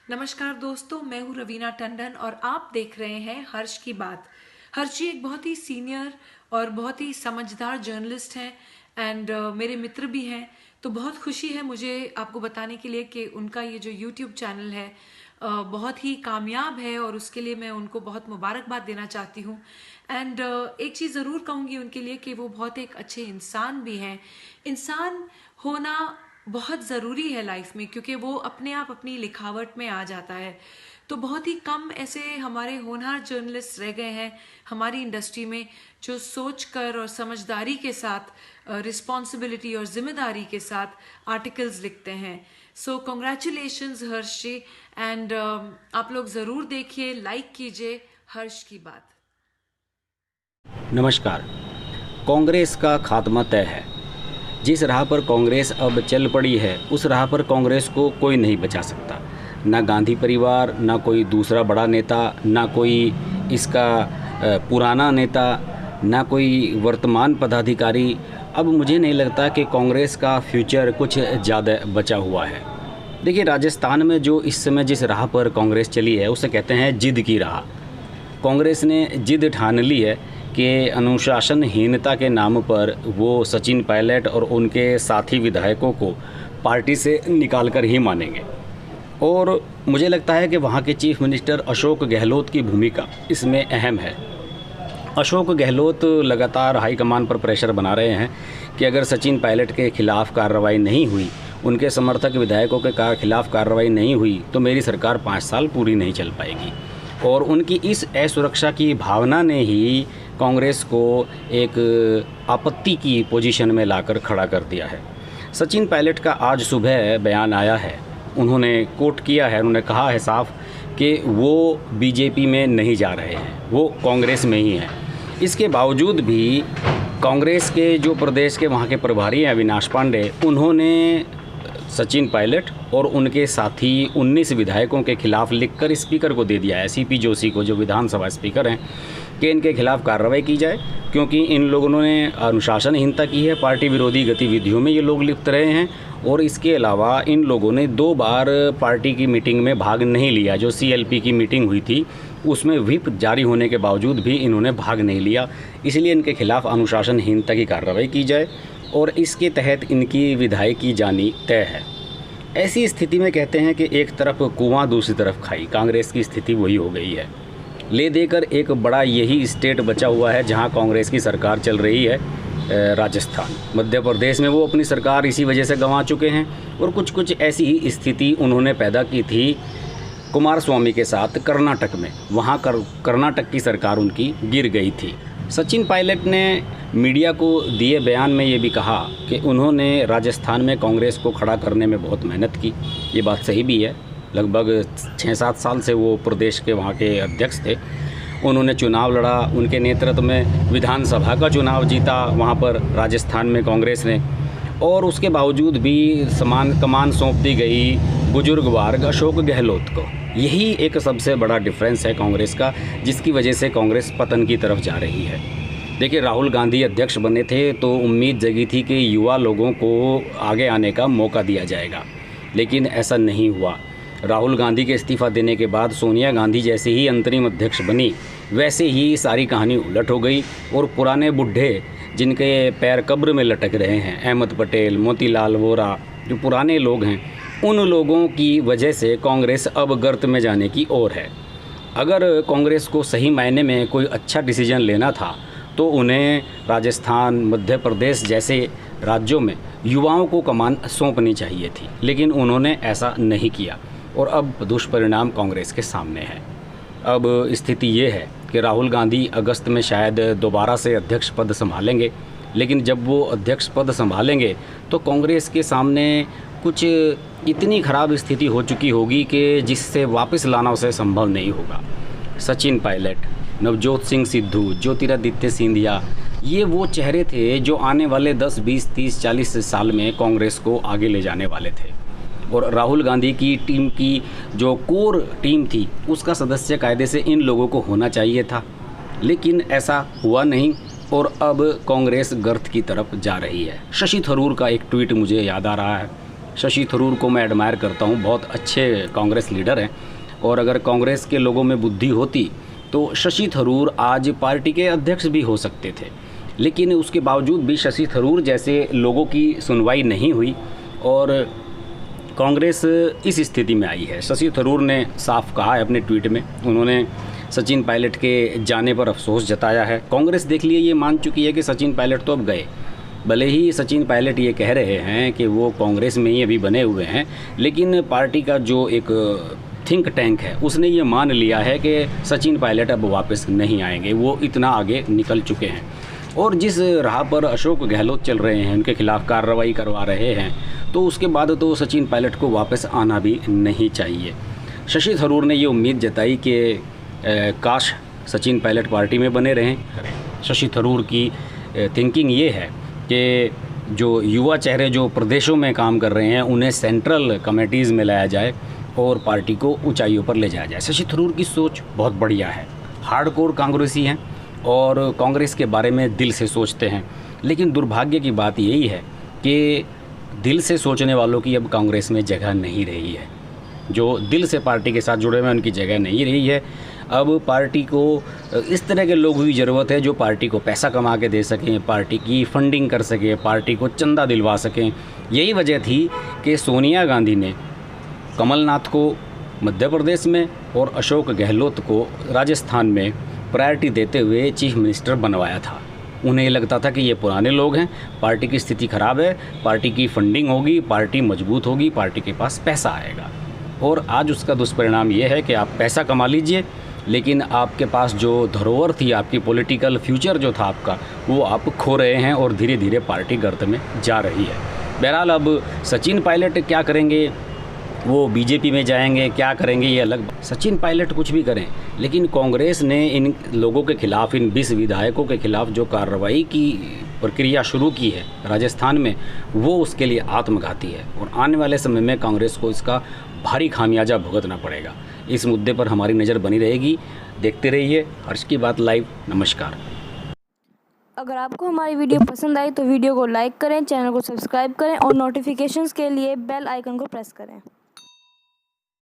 नमस्कार दोस्तों, मैं हूँ रवीना टंडन और आप देख रहे हैं हर्ष की बात। हर्ष जी एक बहुत ही सीनियर और बहुत ही समझदार जर्नलिस्ट हैं एंड मेरे मित्र भी हैं। तो बहुत खुशी है मुझे आपको बताने के लिए कि उनका ये जो यूट्यूब चैनल है बहुत ही कामयाब है और उसके लिए मैं उनको बहुत मुबारकबाद देना चाहती हूँ। एंड एक चीज़ ज़रूर कहूँगी उनके लिए कि वो बहुत एक अच्छे इंसान भी हैं। इंसान होना बहुत ज़रूरी है लाइफ में, क्योंकि वो अपने आप अपनी लिखावट में आ जाता है। तो बहुत ही कम ऐसे हमारे होनहार जर्नलिस्ट रह गए हैं हमारी इंडस्ट्री में जो सोच कर और समझदारी के साथ, रिस्पॉन्सिबिलिटी और जिम्मेदारी के साथ आर्टिकल्स लिखते हैं। सो कॉन्ग्रेचुलेशंस हर्ष जी, एंड आप लोग ज़रूर देखिए, लाइक कीजिए हर्ष की बात। नमस्कार। कांग्रेस का खात्मा तय है। जिस राह पर कांग्रेस अब चल पड़ी है उस राह पर कांग्रेस को कोई नहीं बचा सकता। ना गांधी परिवार, ना कोई दूसरा बड़ा नेता, ना कोई इसका पुराना नेता, ना कोई वर्तमान पदाधिकारी। अब मुझे नहीं लगता कि कांग्रेस का फ्यूचर कुछ ज़्यादा बचा हुआ है। देखिए, राजस्थान में जो इस समय जिस राह पर कांग्रेस चली है उसे कहते हैं जिद की राह। कांग्रेस ने जिद ठान ली है कि अनुशासनहीनता के नाम पर वो सचिन पायलट और उनके साथी विधायकों को पार्टी से निकाल कर ही मानेंगे। और मुझे लगता है कि वहाँ के चीफ मिनिस्टर अशोक गहलोत की भूमिका इसमें अहम है। अशोक गहलोत लगातार हाईकमान पर प्रेशर बना रहे हैं कि अगर सचिन पायलट के खिलाफ़ कार्रवाई नहीं हुई, उनके समर्थक विधायकों के खिलाफ़ कार्रवाई नहीं हुई, तो मेरी सरकार 5 साल पूरी नहीं चल पाएगी। और उनकी इस असुरक्षा की भावना ने ही कांग्रेस को एक आपत्ति की पोजीशन में लाकर खड़ा कर दिया है। सचिन पायलट का आज सुबह बयान आया है, उन्होंने कोट किया है, उन्होंने कहा है साफ कि वो बीजेपी में नहीं जा रहे हैं, वो कांग्रेस में ही हैं। इसके बावजूद भी कांग्रेस के जो प्रदेश के वहाँ के प्रभारी हैं अविनाश पांडे, उन्होंने सचिन पायलट और उनके साथी 19 विधायकों के खिलाफ लिखकर स्पीकर को दे दिया है, सीपी जोशी को, जो विधानसभा स्पीकर हैं, कि इनके खिलाफ कार्रवाई की जाए, क्योंकि इन लोगों ने अनुशासनहीनता की है, पार्टी विरोधी गतिविधियों में ये लोग लिप्त रहे हैं। और इसके अलावा इन लोगों ने 2 बार पार्टी की मीटिंग में भाग नहीं लिया। जो CLP की मीटिंग हुई थी उसमें व्हिप जारी होने के बावजूद भी इन्होंने भाग नहीं लिया। इसलिए इनके खिलाफ अनुशासनहीनता की कार्रवाई की जाए और इसके तहत इनकी विधायकी जानी तय है। ऐसी स्थिति में कहते हैं कि एक तरफ कुआं दूसरी तरफ खाई, कांग्रेस की स्थिति वही हो गई है। ले देकर एक बड़ा यही स्टेट बचा हुआ है जहां कांग्रेस की सरकार चल रही है, राजस्थान। मध्य प्रदेश में वो अपनी सरकार इसी वजह से गंवा चुके हैं। और कुछ ऐसी ही स्थिति उन्होंने पैदा की थी कुमारस्वामी के साथ कर्नाटक में, वहाँ कर्नाटक की सरकार उनकी गिर गई थी। सचिन पायलट ने मीडिया को दिए बयान में ये भी कहा कि उन्होंने राजस्थान में कांग्रेस को खड़ा करने में बहुत मेहनत की। ये बात सही भी है। लगभग 6-7 साल से वो प्रदेश के वहाँ के अध्यक्ष थे। उन्होंने चुनाव लड़ा, उनके नेतृत्व में विधानसभा का चुनाव जीता वहाँ पर राजस्थान में कांग्रेस ने। और उसके बावजूद भी कमान सौंप दी गई बुजुर्ग वर्ग अशोक गहलोत को। यही एक सबसे बड़ा डिफरेंस है कांग्रेस का, जिसकी वजह से कांग्रेस पतन की तरफ जा रही है। देखिए, राहुल गांधी अध्यक्ष बने थे तो उम्मीद जगी थी कि युवा लोगों को आगे आने का मौका दिया जाएगा, लेकिन ऐसा नहीं हुआ। राहुल गांधी के इस्तीफ़ा देने के बाद सोनिया गांधी जैसे ही अंतरिम अध्यक्ष बनी, वैसे ही सारी कहानी उलट हो गई। और पुराने बुढ़े जिनके पैर कब्र में लटक रहे हैं, अहमद पटेल, मोतीलाल वोरा, जो पुराने लोग हैं, उन लोगों की वजह से कांग्रेस अब गर्त में जाने की ओर है। अगर कांग्रेस को सही मायने में कोई अच्छा डिसीजन लेना था तो उन्हें राजस्थान, मध्य प्रदेश जैसे राज्यों में युवाओं को कमान सौंपनी चाहिए थी, लेकिन उन्होंने ऐसा नहीं किया और अब दुष्परिणाम कांग्रेस के सामने है। अब स्थिति ये है कि राहुल गांधी अगस्त में शायद दोबारा से अध्यक्ष पद संभालेंगे, लेकिन जब वो अध्यक्ष पद संभालेंगे तो कांग्रेस के सामने कुछ इतनी ख़राब स्थिति हो चुकी होगी कि जिससे वापस लाना उसे संभव नहीं होगा। सचिन पायलट, नवजोत सिंह सिद्धू, ज्योतिरादित्य सिंधिया, ये वो चेहरे थे जो आने वाले 10, 20, 30, 40 साल में कांग्रेस को आगे ले जाने वाले थे। और राहुल गांधी की टीम की जो कोर टीम थी उसका सदस्य कायदे से इन लोगों को होना चाहिए था, लेकिन ऐसा हुआ नहीं और अब कांग्रेस गर्त की तरफ जा रही है। शशि थरूर का एक ट्वीट मुझे याद आ रहा है। शशि थरूर को मैं एडमायर करता हूँ, बहुत अच्छे कांग्रेस लीडर हैं। और अगर कांग्रेस के लोगों में बुद्धि होती तो शशि थरूर आज पार्टी के अध्यक्ष भी हो सकते थे, लेकिन उसके बावजूद भी शशि थरूर जैसे लोगों की सुनवाई नहीं हुई और कांग्रेस इस स्थिति में आई है। शशि थरूर ने साफ कहा है अपने ट्वीट में, उन्होंने सचिन पायलट के जाने पर अफसोस जताया है। कांग्रेस देख लिए ये मान चुकी है कि सचिन पायलट तो अब गए, भले ही सचिन पायलट ये कह रहे हैं कि वो कांग्रेस में ही अभी बने हुए हैं, लेकिन पार्टी का जो एक थिंक टैंक है उसने ये मान लिया है कि सचिन पायलट अब वापस नहीं आएंगे, वो इतना आगे निकल चुके हैं। और जिस राह पर अशोक गहलोत चल रहे हैं, उनके खिलाफ कार्रवाई करवा रहे हैं, तो उसके बाद तो सचिन पायलट को वापस आना भी नहीं चाहिए। शशि थरूर ने ये उम्मीद जताई कि काश सचिन पायलट पार्टी में बने रहें। शशि थरूर की थिंकिंग ये है कि जो युवा चेहरे जो प्रदेशों में काम कर रहे हैं उन्हें सेंट्रल कमेटीज़ में लाया जाए और पार्टी को ऊंचाइयों पर ले जाया जाए। शशि थरूर की सोच बहुत बढ़िया है, हार्डकोर कांग्रेसी हैं और कांग्रेस के बारे में दिल से सोचते हैं। लेकिन दुर्भाग्य की बात यही है कि दिल से सोचने वालों की अब कांग्रेस में जगह नहीं रही है। जो दिल से पार्टी के साथ जुड़े हुए हैं उनकी जगह नहीं रही है। अब पार्टी को इस तरह के लोगों की ज़रूरत है जो पार्टी को पैसा कमा के दे सकें, पार्टी की फंडिंग कर सकें, पार्टी को चंदा दिलवा सकें। यही वजह थी कि सोनिया गांधी ने कमलनाथ को मध्य प्रदेश में और अशोक गहलोत को राजस्थान में प्रायोरिटी देते हुए चीफ मिनिस्टर बनवाया था। उन्हें ये लगता था कि ये पुराने लोग हैं, पार्टी की स्थिति ख़राब है, पार्टी की फंडिंग होगी, पार्टी मजबूत होगी, पार्टी के पास पैसा आएगा। और आज उसका दुष्परिणाम ये है कि आप पैसा कमा लीजिए, लेकिन आपके पास जो धरोहर थी, आपकी पॉलिटिकल फ्यूचर जो था आपका, वो आप खो रहे हैं और धीरे धीरे पार्टी गर्त में जा रही है। बहरहाल अब सचिन पायलट क्या करेंगे, वो बीजेपी में जाएंगे, क्या करेंगे ये अलग। सचिन पायलट कुछ भी करें, लेकिन कांग्रेस ने इन लोगों के खिलाफ, इन 20 विधायकों के खिलाफ जो कार्रवाई की प्रक्रिया शुरू की है राजस्थान में, वो उसके लिए आत्मघाती है और आने वाले समय में कांग्रेस को इसका भारी खामियाजा भुगतना पड़ेगा। इस मुद्दे पर हमारी नज़र बनी रहेगी। देखते रहिए हर्ष की बात लाइव। नमस्कार। अगर आपको हमारी वीडियो पसंद आई तो वीडियो को लाइक करें, चैनल को सब्सक्राइब करें और नोटिफिकेशंस के लिए बेल आइकन को प्रेस करें।